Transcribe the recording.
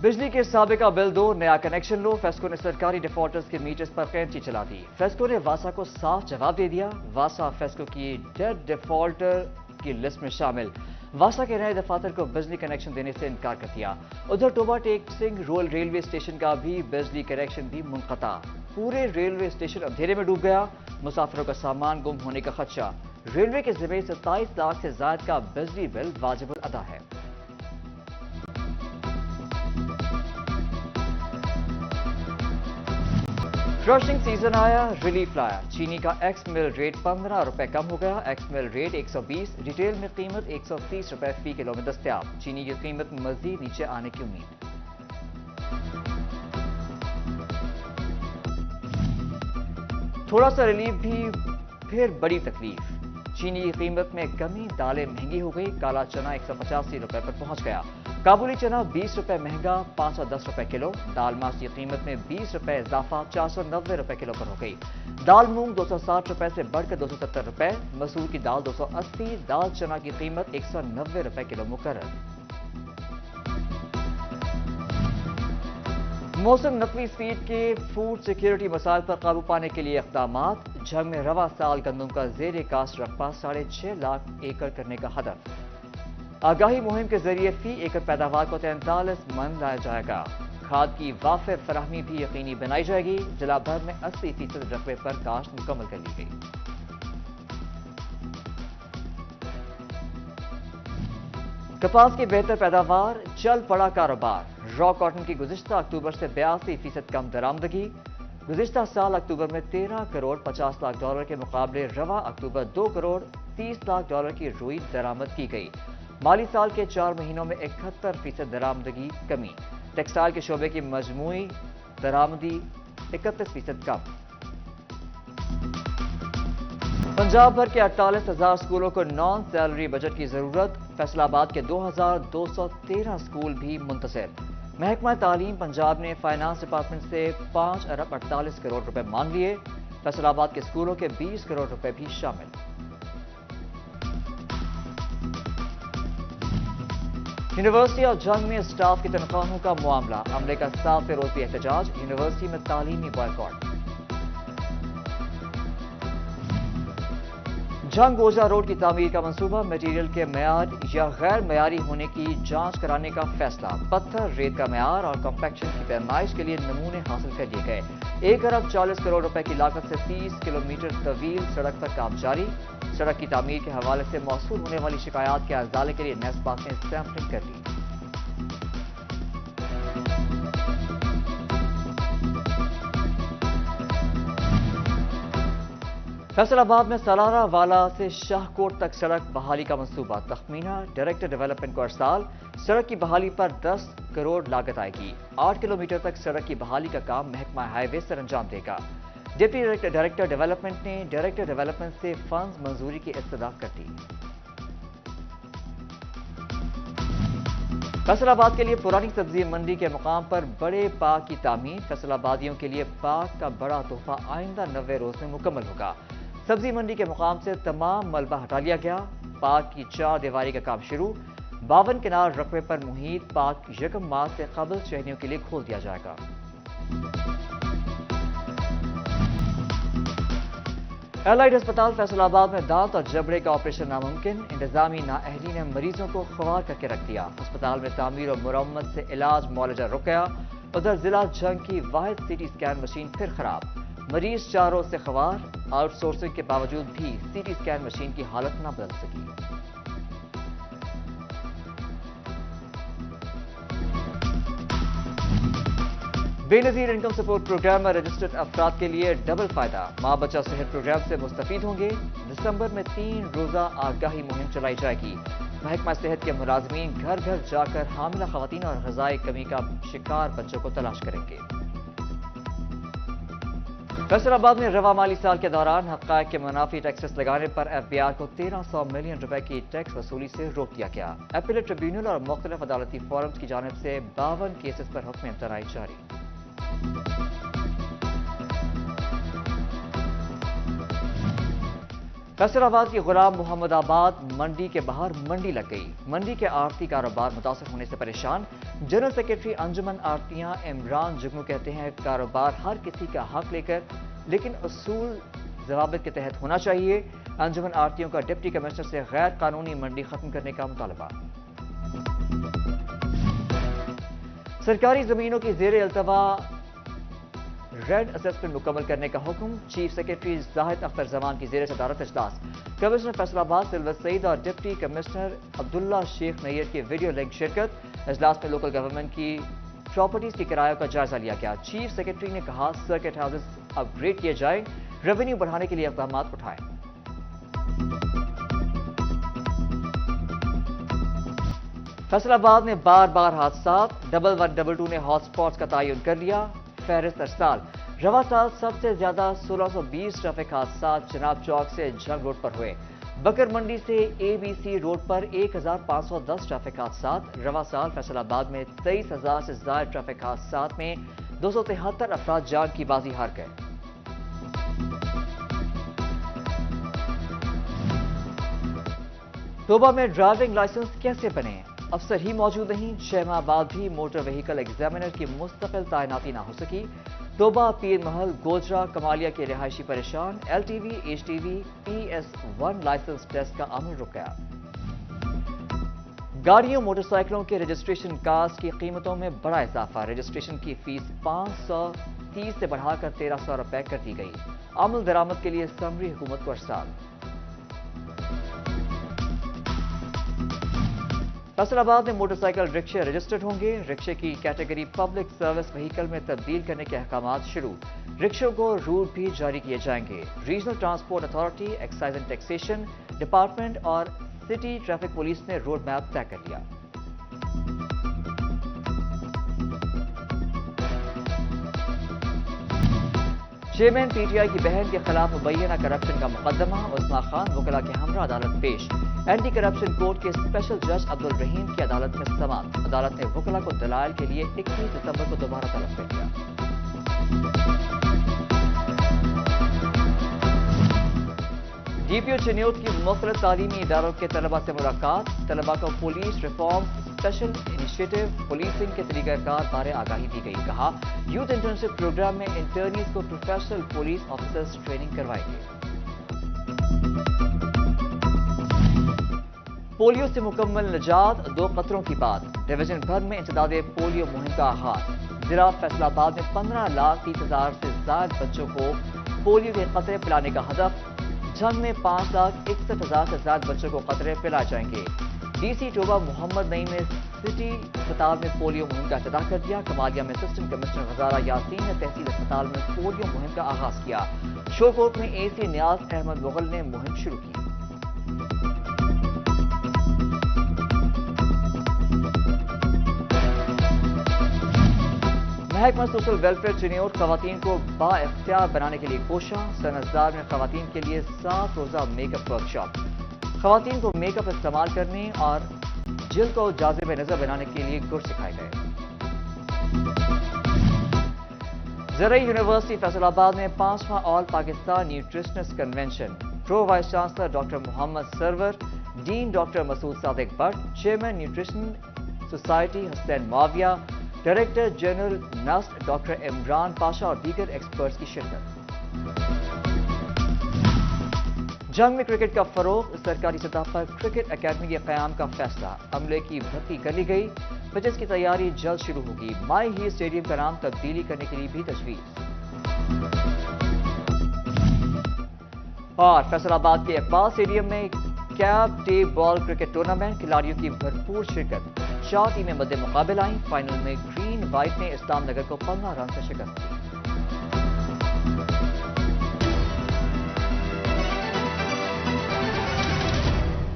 बिजली के साबिका बिल दो, नया कनेक्शन लो। फेस्को ने सरकारी डिफॉल्टर्स के मीटर्स पर कैंची चला दी। फेस्को ने वासा को साफ जवाब दे दिया। वासा फेस्को की डेड डिफॉल्टर की लिस्ट में शामिल। वासा के नए दफातर को बिजली कनेक्शन देने से इनकार कर दिया। उधर टोबा टेक सिंह रोल रेलवे स्टेशन का भी बिजली कनेक्शन भी मुनक़ता। पूरे रेलवे स्टेशन अंधेरे में डूब गया। मुसाफिरों का सामान गुम होने का खदशा। रेलवे के ज़िम्मे 27 लाख से ज्यादा का बिजली बिल वाजिबुल अदा है। क्रशिंग सीजन आया, रिलीफ लाया। चीनी का एक्स मिल रेट 15 रुपए कम हो गया। एक्स मिल रेट 120, रिटेल में कीमत 130 रुपए फी किलो में दस्तयाब। चीनी की कीमत मजीद नीचे आने की उम्मीद। थोड़ा सा रिलीफ भी फिर बड़ी तकलीफ। चीनी की कीमत में कमी, दालें महंगी हो गई। काला चना 185 रुपए पर पहुंच गया। काबुली चना 20 रुपए महंगा, 510 रुपए किलो। दाल मास की कीमत में 20 रुपए इजाफा, 490 रुपए किलो पर हो गई। दाल मूंग 260 रुपए से बढ़कर 270 रुपए। मसूर की दाल 280, दाल चना की कीमत 190 रुपए किलो मुकर्रर। मौसम नकवी स्पीड के फूड सिक्योरिटी मसाइल पर काबू पाने के लिए इक़दामात। झंग में रवा साल गंदम का ज़ेर कास्ट रकबा 6.5 लाख एकड़ करने का हदफ। आगाही मुहिम के जरिए फी एकड़ पैदावार को 43 मन लाया जाएगा। खाद की वाफिर फराहमी भी यकीनी बनाई जाएगी। जिला भर में 80% रकबे पर काश्त मुकम्मल कर ली गई। कपास की बेहतर पैदावार, चल पड़ा कारोबार। रॉ कॉटन की गुज़िश्ता अक्टूबर से 82% कम दरामदगी। गुज़िश्ता साल अक्टूबर में 13 करोड़ 50 लाख डॉलर के मुकाबले रवा अक्टूबर 2 करोड़ 30 लाख डॉलर की रुई दरामद की गई। माली साल के 4 महीनों में 71% दरामदगी कमी। टेक्सटाइल के शोबे की मजमूई दरामदी 31% कम। पंजाब भर के 48,000 स्कूलों को नॉन सैलरी बजट की जरूरत। फैसलाबाद के 2,213 स्कूल भी मुंतसिर। महकमा तालीम पंजाब ने फाइनेंस डिपार्टमेंट से 5 अरब 48 करोड़ रुपए मांग लिए। फैसलाबाद के स्कूलों के 20 करोड़ रुपए भी शामिल। यूनिवर्सिटी ऑफ जंग में स्टाफ की तनख्वाहों का मामला। अमले का 7 रोज़ी एहतजाज। यूनिवर्सिटी में तालीमी बॉयकॉट। जंग गोजा रोड की तामीर का मंसूबा। मटीरियल के मयार या गैर मयारी होने की जांच कराने का फैसला। पत्थर रेत का मयार और कॉम्पैक्शन की पैमाइश के लिए नमूने हासिल कर लिए गए। 1 अरब 40 करोड़ रुपए की लागत से 30 किलोमीटर तवील सड़क पर काम जारी। सड़क की तामीर के हवाले से मौसूल होने वाली शिकायत के अजाले के लिए नेस्पाक ने सैंपलिंग कर ली। फैसलाबाद में सलारा वाला से शाहकोट तक सड़क बहाली का मंसूबा। तखमीना डायरेक्टर डेवलपमेंट को अरसाल। सड़क की बहाली पर 10 करोड़ लागत आएगी। 8 किलोमीटर तक सड़क की बहाली का काम महकमा हाईवे से अंजाम देगा। डिप्टी डायरेक्टर डेवलपमेंट ने डायरेक्टर डेवलपमेंट से फंड्स मंजूरी की इस्तदा कर दी। फैसलाबाद के लिए पुरानी सब्जी मंडी के मुकाम पर बड़े पार्क की तामीर। फैसलाबादियों के लिए पार्क का बड़ा तोहफा आइंदा 90 रोज में मुकम्मल होगा। सब्जी मंडी के मुकाम से तमाम मलबा हटा लिया गया। पार्क की 4 दीवारी का काम शुरू। 52 किनार रकबे पर मुहित पार्क 1 मार्च से कबल शहरियों के लिए खोल दिया जाएगा। एलाइड अस्पताल फैसलाबाद में दांत और जबड़े का ऑपरेशन नामुमकिन। इंतजामी नाअहली ने मरीजों को ख्वार करके रख दिया। अस्पताल में तामीर और मुरम्मत से इलाज मुआलजा रुक गया। उधर जिला जंग की वाहिद सीटी स्कैन मशीन फिर खराब। मरीज 4 रोज से ख्वार। आउटसोर्सिंग के बावजूद भी सीटी स्कैन मशीन की हालत न बदल सकी। बेनजीर इनकम सपोर्ट प्रोग्राम में रजिस्टर्ड अफराद के लिए डबल फायदा। माँ बच्चा सेहत प्रोग्राम से मुस्तफीद होंगे। दिसंबर में 3 रोजा आगाही मुहिम चलाई जाएगी। महकमा सेहत के मुलाजमीन घर घर जाकर हामिला खवातीन और ग़िज़ाई कमी का शिकार बच्चों को तलाश करेंगे। फैसलाबाद में रवा माली साल के दौरान हक़ाइक़ के मुनाफी टैक्सेस लगाने पर FBI को 1300 मिलियन रुपए की टैक्स वसूली से रोक दिया गया। अपीलेट ट्रिब्यूनल और मुख्तलिफ अदालती फोरम्स की जानिब से 52 केसेस पर हुक्म इम्तनाई जारी। فیصل آباد کی غلام محمد آباد منڈی کے باہر منڈی لگ گئی. منڈی کے آڑتی کاروبار متاثر ہونے سے پریشان. جنرل سیکرٹری انجمن آڑتیاں عمران جگنو کہتے ہیں کاروبار ہر کسی کا حق لے کر لیکن اصول ضوابط کے تحت ہونا چاہیے. انجمن آڑتیوں کا ڈپٹی کمشنر سے غیر قانونی منڈی ختم کرنے کا مطالبہ. سرکاری زمینوں کی زیر التوا ریڈ اسسمنٹ مکمل کرنے کا حکم. چیف سیکرٹری زاہد اختر زمان کی زیر صدارت اجلاس. کمشنر فیصل آباد سلور سعید اور ڈپٹی کمشنر عبداللہ شیخ نیر کی ویڈیو لنک شرکت. اجلاس میں لوکل گورنمنٹ کی پراپرٹیز کی کرایوں کا جائزہ لیا گیا. چیف سیکرٹری نے کہا سرکٹ ہاؤسز اپ گریڈ کیے جائیں, ریونیو بڑھانے کے لیے اقدامات اٹھائیں. فیصل آباد میں بار بار حادثات. 1122 نے ہاٹ سپاٹس کا تعین کر لیا. فہرست ارسال. رواں سال سب سے زیادہ 1620 ٹریفک حادثات چناب چوک سے جنگ روڈ پر ہوئے. بکر منڈی سے ABC روڈ پر 1510 ٹریفک حادثات. رواں سال فیصل آباد میں 23,000 سے زائد ٹریفک حادثات میں 273 افراد جان کی بازی ہار گئے. توبہ میں ڈرائیونگ لائسنس کیسے بنے؟ افسر ہی موجود نہیں. 6 ماہ بعد بھی موٹر وہیکل ایگزامینر کی مستقل تعیناتی نہ ہو سکی. توبہ, پیر محل, گوجرا, کمالیہ کے رہائشی پریشان. LTV, HTV, PS1 licence test کا عمل رک گیا. گاڑیوں موٹر سائیکلوں کے رجسٹریشن کاسٹ کی قیمتوں میں بڑا اضافہ. رجسٹریشن کی فیس 530 سے بڑھا کر 1300 روپے کر دی گئی. عمل درآمد کے لیے سمری حکومت کو ارسال. فیصل آباد میں موٹر سائیکل رکشے رجسٹرڈ ہوں گے. رکشے کی کیٹیگری پبلک سروس وہیکل میں تبدیل کرنے کے احکامات شروع. رکشوں کو روٹ بھی جاری کیے جائیں گے. Regional transport authority, excise and taxation department اور سٹی ٹریفک پولیس نے روڈ میپ طے کر لیا. چیئرمین PTI کی بہن کے خلاف مبینہ کرپشن کا مقدمہ. عثما خان وکلا کے ہمراہ عدالت پیش. اینٹی کرپشن کورٹ کے اسپیشل جج عبدالرحیم کی عدالت میں سماعت. عدالت نے وکلا کو دلائل کے لیے 21 دسمبر کو دوبارہ طلب کر دیا. DPO چنیوٹ کی مختلف تعلیمی اداروں کے طلبہ سے ملاقات. طلبہ کو police reform special initiative policing کے طریقہ کار بارے آگاہی دی گئی. کہا یوتھ انٹرنشپ پروگرام میں انٹرنیز کو پروفیشنل پولیس آفیسرز ٹریننگ کروائیں گے. پولیو سے مکمل نجات, 2 قطروں کی بات. ڈویژن بھر میں انسداد پولیو مہم کا آغاز. ضلع فیصل آباد میں 15,30,000 سے زائد بچوں کو پولیو کے قطرے پلانے کا ہدف. جنگ میں 5,61,000 سے زائد بچوں کو قطرے پلائے جائیں گے. DC ٹوبہ محمد نعیم نے سٹی اسپتال میں پولیو مہم کا افتتاح کر دیا. کمالیہ میں اسسٹنٹ کمشنر غزالہ یاسین نے تحصیل اسپتال میں پولیو مہم کا آغاز کیا. شوکوٹ میں AC نیاز احمد مغل نے مہم شروع کی. محکمہ سوشل ویلفیئر چنیوٹ خواتین کو با اختیار بنانے کے لیے کوشاں. سنسدار میں خواتین کے لیے 7 روزہ میک اپ ورکشاپ. خواتین کو میک اپ استعمال کرنے اور جلد کو جاذب نظر بنانے کے لیے گر سکھائے گئے. زرعی یونیورسٹی فیصل آباد میں 5واں all Pakistan nutritionist convention. Pro vice chancellor doctor Muhammad Sarwar, dean doctor Masood Sadiq Butt, chairman nutrition society Hussain Muawiya, director general NUST doctor Imran Pasha اور دیگر ایکسپرٹس کی شرکت. جنگ میں کرکٹ کا فروغ. سرکاری سطح پر کرکٹ اکیڈمی کے قیام کا فیصلہ. عملے کی بھرتی کر لی گئی. پچز کی تیاری جلد شروع ہوگی. مائی ہی اسٹیڈیم کا نام تبدیلی کرنے کے لیے بھی تجویز. اور فیصل آباد کے اقبال اسٹیڈیم میں کیپ ٹی بال کرکٹ ٹورنامنٹ. کھلاڑیوں کی بھرپور شرکت. 4 ٹیمیں مد مقابل آئیں. فائنل میں گرین وائٹ نے اسلام نگر کو 15 رن سے شکست دی.